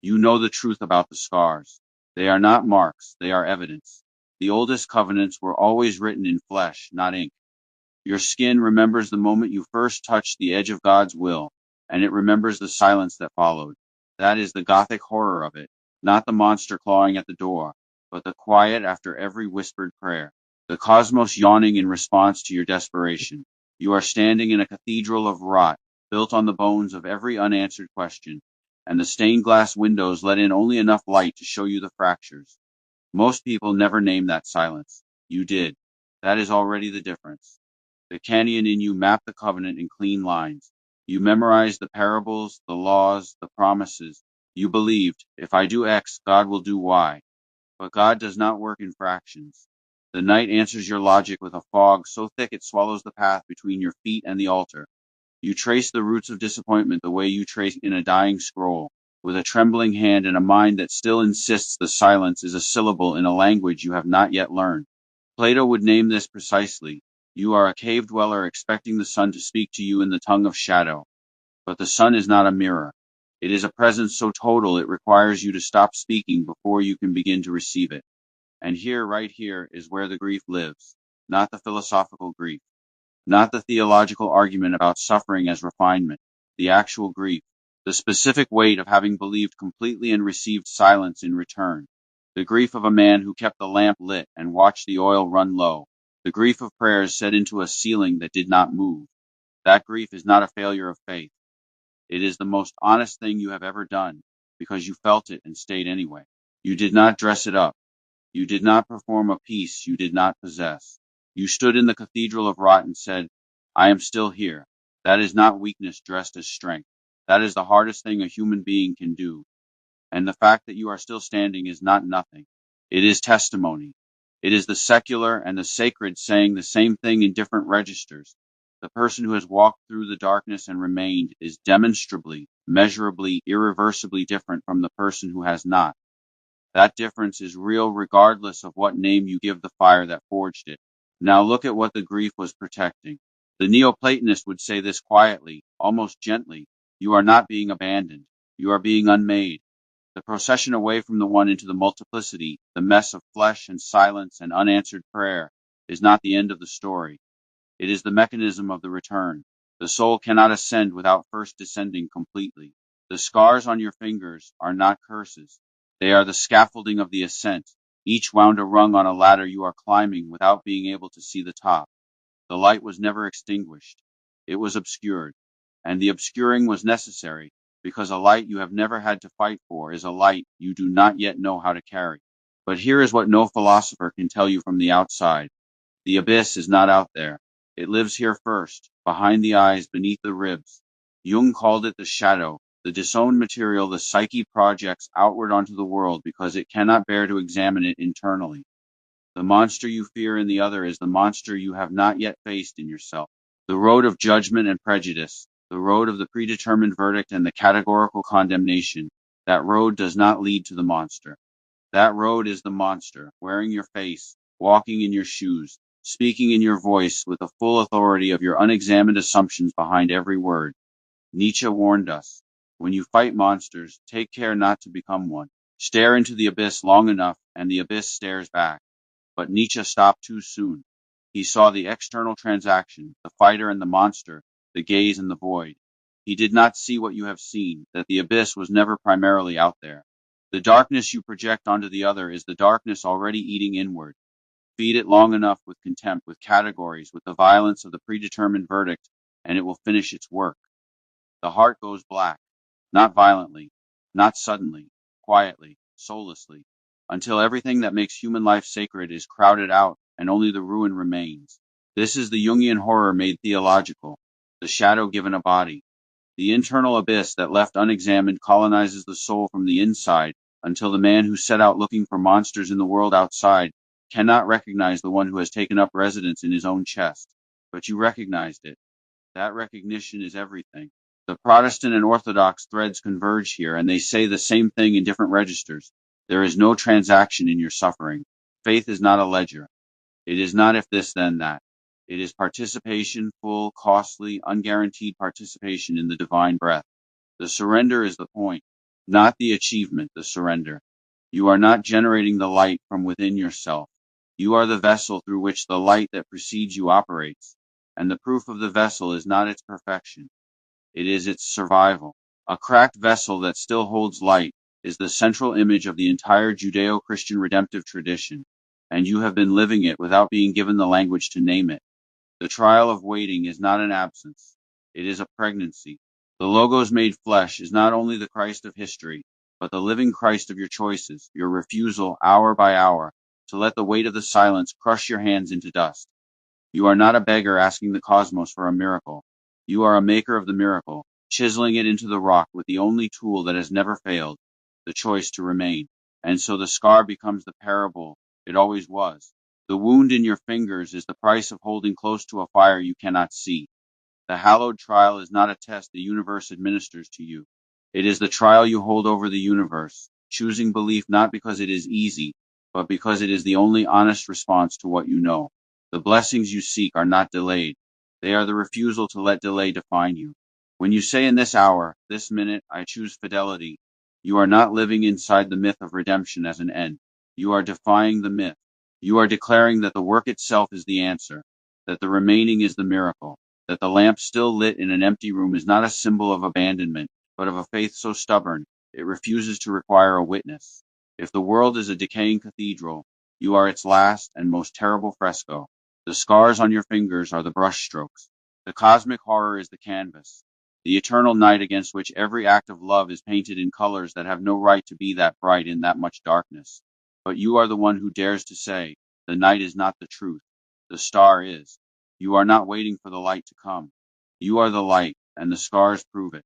You know the truth about the scars. They are not marks, they are evidence. The oldest covenants were always written in flesh, not ink. Your skin remembers the moment you first touched the edge of God's will, and it remembers the silence that followed. That is the Gothic horror of it, not the monster clawing at the door, but the quiet after every whispered prayer, the cosmos yawning in response to your desperation. You are standing in a cathedral of rot, built on the bones of every unanswered question, and the stained glass windows let in only enough light to show you the fractures. Most people never name that silence. You did. That is already the difference. The canyon in you mapped the covenant in clean lines. You memorized the parables, the laws, the promises. You believed, if I do X, God will do Y. But God does not work in fractions. The night answers your logic with a fog so thick it swallows the path between your feet and the altar. You trace the roots of disappointment the way you trace in a dying scroll, with a trembling hand and a mind that still insists the silence is a syllable in a language you have not yet learned. Plato would name this precisely. You are a cave dweller expecting the sun to speak to you in the tongue of shadow. But the sun is not a mirror. It is a presence so total it requires you to stop speaking before you can begin to receive it. And here, right here, is where the grief lives, not the philosophical grief, not the theological argument about suffering as refinement, the actual grief, the specific weight of having believed completely and received silence in return, the grief of a man who kept the lamp lit and watched the oil run low, the grief of prayers set into a ceiling that did not move. That grief is not a failure of faith. It is the most honest thing you have ever done, because you felt it and stayed anyway. You did not dress it up. You did not perform a piece you did not possess. You stood in the cathedral of rot and said, I am still here. That is not weakness dressed as strength. That is the hardest thing a human being can do. And the fact that you are still standing is not nothing. It is testimony. It is the secular and the sacred saying the same thing in different registers. The person who has walked through the darkness and remained is demonstrably, measurably, irreversibly different from the person who has not. That difference is real regardless of what name you give the fire that forged it. Now look at what the grief was protecting. The Neoplatonist would say this quietly, almost gently. You are not being abandoned. You are being unmade. The procession away from the one into the multiplicity, the mess of flesh and silence and unanswered prayer, is not the end of the story. It is the mechanism of the return. The soul cannot ascend without first descending completely. The scars on your fingers are not curses. They are the scaffolding of the ascent, each wound a rung on a ladder you are climbing without being able to see the top. The light was never extinguished. It was obscured. And the obscuring was necessary, because a light you have never had to fight for is a light you do not yet know how to carry. But here is what no philosopher can tell you from the outside. The abyss is not out there. It lives here first, behind the eyes, beneath the ribs. Jung called it the shadow, the disowned material the psyche projects outward onto the world because it cannot bear to examine it internally. The monster you fear in the other is the monster you have not yet faced in yourself. The road of judgment and prejudice, the road of the predetermined verdict and the categorical condemnation, that road does not lead to the monster. That road is the monster, wearing your face, walking in your shoes, speaking in your voice with the full authority of your unexamined assumptions behind every word. Nietzsche warned us, when you fight monsters, take care not to become one. Stare into the abyss long enough, and the abyss stares back. But Nietzsche stopped too soon. He saw the external transaction, the fighter and the monster, the gaze and the void. He did not see what you have seen, that the abyss was never primarily out there. The darkness you project onto the other is the darkness already eating inward. Feed it long enough with contempt, with categories, with the violence of the predetermined verdict, and it will finish its work. The heart goes black, not violently, not suddenly, quietly, soullessly, until everything that makes human life sacred is crowded out and only the ruin remains. This is the Jungian horror made theological, the shadow given a body. The internal abyss that left unexamined colonizes the soul from the inside until the man who set out looking for monsters in the world outside cannot recognize the one who has taken up residence in his own chest. But you recognized it. That recognition is everything. The Protestant and Orthodox threads converge here, and they say the same thing in different registers. There is no transaction in your suffering. Faith is not a ledger. It is not if this then that. It is participation, full, costly, unguaranteed participation in the divine breath. The surrender is the point. not the achievement, the surrender. You are not generating the light from within yourself. You are the vessel through which the light that precedes you operates, and the proof of the vessel is not its perfection, it is its survival. A cracked vessel that still holds light is the central image of the entire Judeo-Christian redemptive tradition, and you have been living it without being given the language to name it. The trial of waiting is not an absence, it is a pregnancy. The Logos made flesh is not only the Christ of history, but the living Christ of your choices, your refusal, hour by hour, to let the weight of the silence crush your hands into dust. You are not a beggar asking the cosmos for a miracle. You are a maker of the miracle, chiseling it into the rock with the only tool that has never failed, the choice to remain. And so the scar becomes the parable it always was. The wound in your fingers is the price of holding close to a fire you cannot see. The hallowed trial is not a test the universe administers to you. It is the trial you hold over the universe, choosing belief not because it is easy, but because it is the only honest response to what you know. The blessings you seek are not delayed. They are the refusal to let delay define you. When you say in this hour, this minute, I choose fidelity, you are not living inside the myth of redemption as an end. You are defying the myth. You are declaring that the work itself is the answer, that the remaining is the miracle, that the lamp still lit in an empty room is not a symbol of abandonment, but of a faith so stubborn it refuses to require a witness. If the world is a decaying cathedral, you are its last and most terrible fresco. The scars on your fingers are the brushstrokes. The cosmic horror is the canvas, the eternal night against which every act of love is painted in colors that have no right to be that bright in that much darkness. But you are the one who dares to say, the night is not the truth, the star is. You are not waiting for the light to come. You are the light, and the scars prove it.